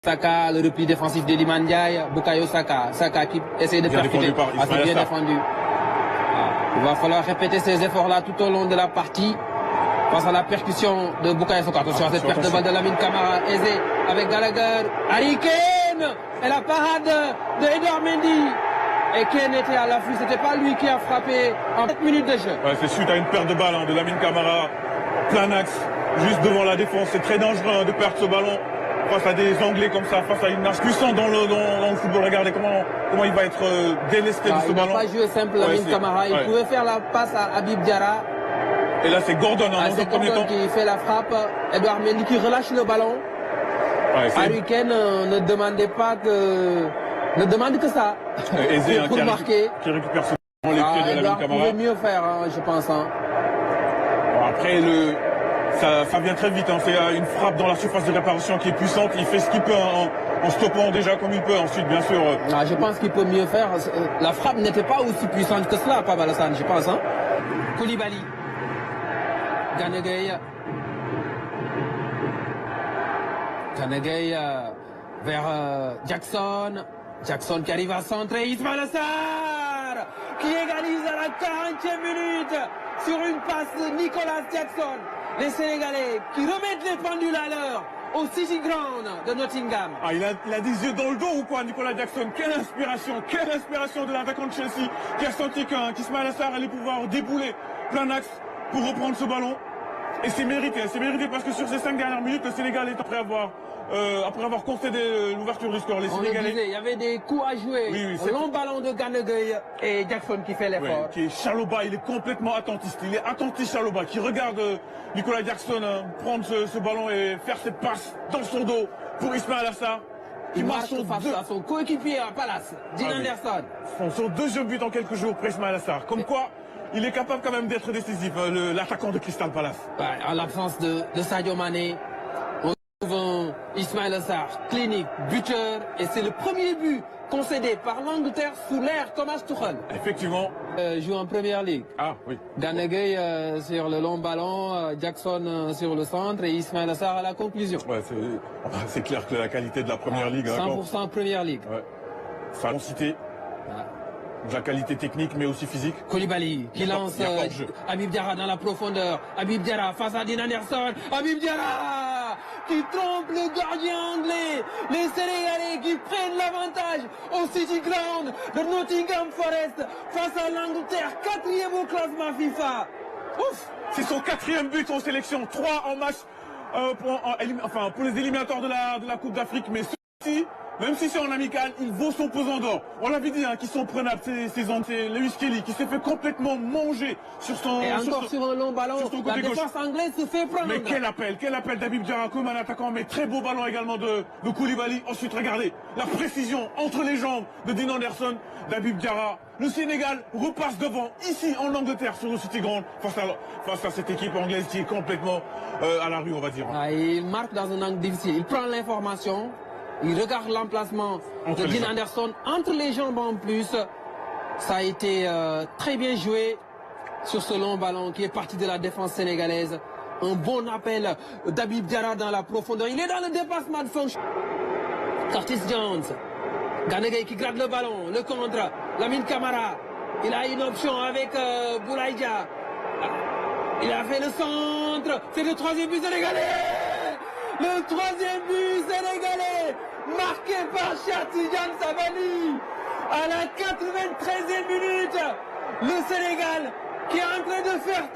Saka, le repli défensif de Iliman Ndiaye, Bukayo Saka, Saka qui essaie de percuter, assez bien défendu. Il va falloir répéter ces efforts-là tout au long de la partie. Face à la percussion de Bukayo Saka. Attention à cette perte de balle de Lamine Camara, aisé avec Gallagher. Harry Kane et la parade de Edouard Mendy. Et Kane était à l'affût, c'était pas lui qui a frappé en 7 minutes de jeu. Ouais, c'est suite à une perte de balle de Lamine Camara, plein axe, juste devant la défense. C'est très dangereux de perdre ce ballon face à des Anglais comme ça, face à une nation puissante dans le football. Regardez comment il va être délesté de ce ballon. Il n'a pas joué simple Lamine Camara, il pouvait faire la passe à Habib Diarra. Et là c'est Gordon dans c'est le premier temps qui fait la frappe, Edouard Mendy qui relâche le ballon. Harry Kane ne demandait pas que... Ne demande que ça. Aisé, pour marquer. Qui récupère ce ballon, les pieds de Lamine Camara. Il pouvait mieux faire, je pense. Bon, après, ça vient très vite. C'est une frappe dans la surface de réparation qui est puissante. Il fait ce qu'il peut en stoppant déjà comme il peut. Ensuite, bien sûr. Je pense qu'il peut mieux faire. La frappe n'était pas aussi puissante que cela, Pape Alassane, je pense. Koulibaly. Gana Gueye. Vers Jackson. Jackson qui arrive à centrer, Ismaïla Sarr qui égalise à la 40e minute sur une passe de Nicolas Jackson. Les Sénégalais qui remettent les pendules à l'heure au City Ground de Nottingham. Il a des yeux dans le dos ou quoi, Nicolas Jackson? Quelle inspiration de l'attaquant de Chelsea qui a senti qu'Ismaïla Sarr allait pouvoir débouler plein axe pour reprendre ce ballon. Et c'est mérité parce que sur ces 5 dernières minutes, le Sénégal est après avoir concédé l'ouverture du score. Les Sénégalais, il y avait des coups à jouer. Oui, long ballon de Gana Gueye et Jackson qui fait l'effort. Qui est Chaloba, il est complètement attentiste. Il est attentif Chaloba, qui regarde Nicolas Jackson prendre ce ballon et faire cette passe dans son dos pour Ismaïla Sarr. Il marche face à son coéquipier à Palace, Dean Anderson. Son deuxième but en quelques jours pour Ismaïla Sarr. Comme quoi, il est capable quand même d'être décisif, l'attaquant de Crystal Palace. En l'absence de Sadio Mané, on trouve Ismaïla Sarr, clinique, buteur, et c'est le premier but concédé par l'Angleterre sous l'ère Thomas Tuchel. Effectivement. Joue en Première Ligue. Ah oui. Gana Gueye sur le long ballon, Jackson sur le centre et Ismaïla Sarr à la conclusion. Ouais, c'est clair que la qualité de la Première Ligue. 100% Première Ligue. Ouais. Ça a cité. De la qualité technique mais aussi physique. Koulibaly qui lance Habib Diarra dans la profondeur. Habib Diarra face à Dean Anderson. Habib Diarra qui trompe le gardien anglais. Les Sénégalais qui prennent l'avantage au City Ground de Nottingham Forest face à l'Angleterre, 4e au classement FIFA. Ouf, c'est son 4e but en sélection, 3 en match pour les éliminatoires de la Coupe d'Afrique, mais ceci, même si c'est en amical, il vaut son pesant d'or. On l'avait dit, qu'ils sont prenables, c'est Lewis Kelly qui s'est fait complètement manger sur son... Et encore sur un long ballon, la défense anglaise se fait prendre. Mais quel appel d'Habib Diarra comme un attaquant, mais très beau ballon également de Koulibaly. Ensuite, regardez, la précision entre les jambes de Dean Anderson, d'Habib Diarra. Le Sénégal repasse devant, ici en Angleterre, sur le City Ground, face à cette équipe anglaise qui est complètement à la rue, on va dire. Il marque dans un angle difficile, il prend l'information. Il regarde l'emplacement de Dean Anderson entre les jambes en plus. Ça a été très bien joué sur ce long ballon qui est parti de la défense sénégalaise. Un bon appel d'Habib Diarra dans la profondeur. Il est dans le dépassement de fonction. Curtis Jones. Gana Gueye qui gratte le ballon. Le contre. Lamine Camara. Il a une option avec Boulaïdia. Il a fait le centre. C'est le 3e but sénégalais. Le 3e but sénégalais, marqué par Cheikh Sabali à la 93e minute. Le Sénégal qui est en train de faire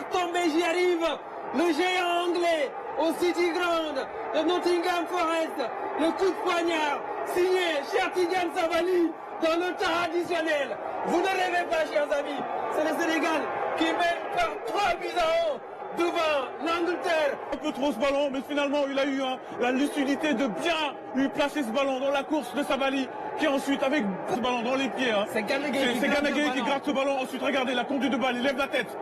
tomber, j'y arrive, le géant anglais au City Ground de Nottingham Forest. Le coup de poignard signé Cheikh Sabali dans le temps additionnel. Vous ne rêvez pas, chers amis, c'est le Sénégal qui mène par 3 buts à 1. Devant l'Angleterre. Un peu trop ce ballon, mais finalement il a eu la lucidité de bien lui placer ce ballon dans la course de Sabali, qui ensuite avec ce ballon dans les pieds. C'est Gana Gueye qui gratte ce ballon. Ensuite regardez la conduite de balle, il lève la tête.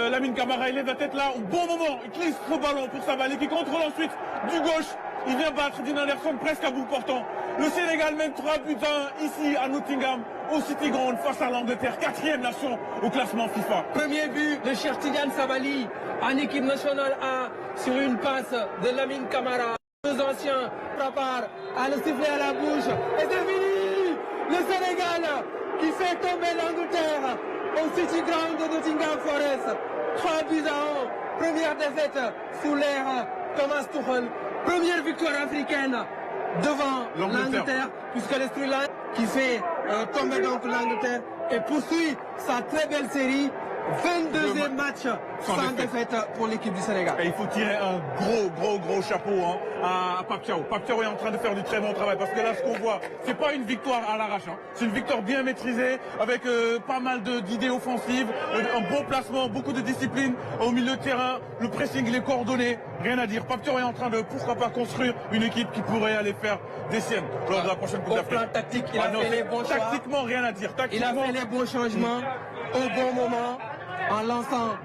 Lamine Camara il lève la tête là, au bon moment, il glisse ce ballon pour Sabali qui contrôle ensuite du gauche. Il vient battre Dean Anderson presque à bout portant. Le Sénégal mène 3 buts à 1 ici à Nottingham, au City Ground, face à l'Angleterre, 4e nation au classement FIFA. Premier but de Cheikh Sabali en équipe nationale A sur une passe de Lamine Camara. Les anciens préparent à le siffler à la bouche. Et c'est fini. Le Sénégal qui fait tomber l'Angleterre au City Ground de Nottingham Forest. 3-1. Première défaite sous l'ère Thomas Tuchel. Première victoire africaine devant l'Angleterre, puisque le Sri Lanka qui fait tomber donc l'Angleterre et poursuit sa très belle série. 22e match sans défaite pour l'équipe du Sénégal. Et il faut tirer un gros chapeau à Pape Thiaw. Pape Thiaw est en train de faire du très bon travail parce que là ce qu'on voit, c'est pas une victoire à l'arrache. C'est une victoire bien maîtrisée avec pas mal d'idées offensives, un bon placement, beaucoup de discipline au milieu de terrain, le pressing, il est coordonné, rien à dire. Pape Thiaw est en train de, pourquoi pas, construire une équipe qui pourrait aller faire des siennes lors de la prochaine Coupe d'Afrique. Au plan tactique, il a fait les bons choix. Tactiquement, rien à dire. Il a fait les bons changements au bon moment en lançant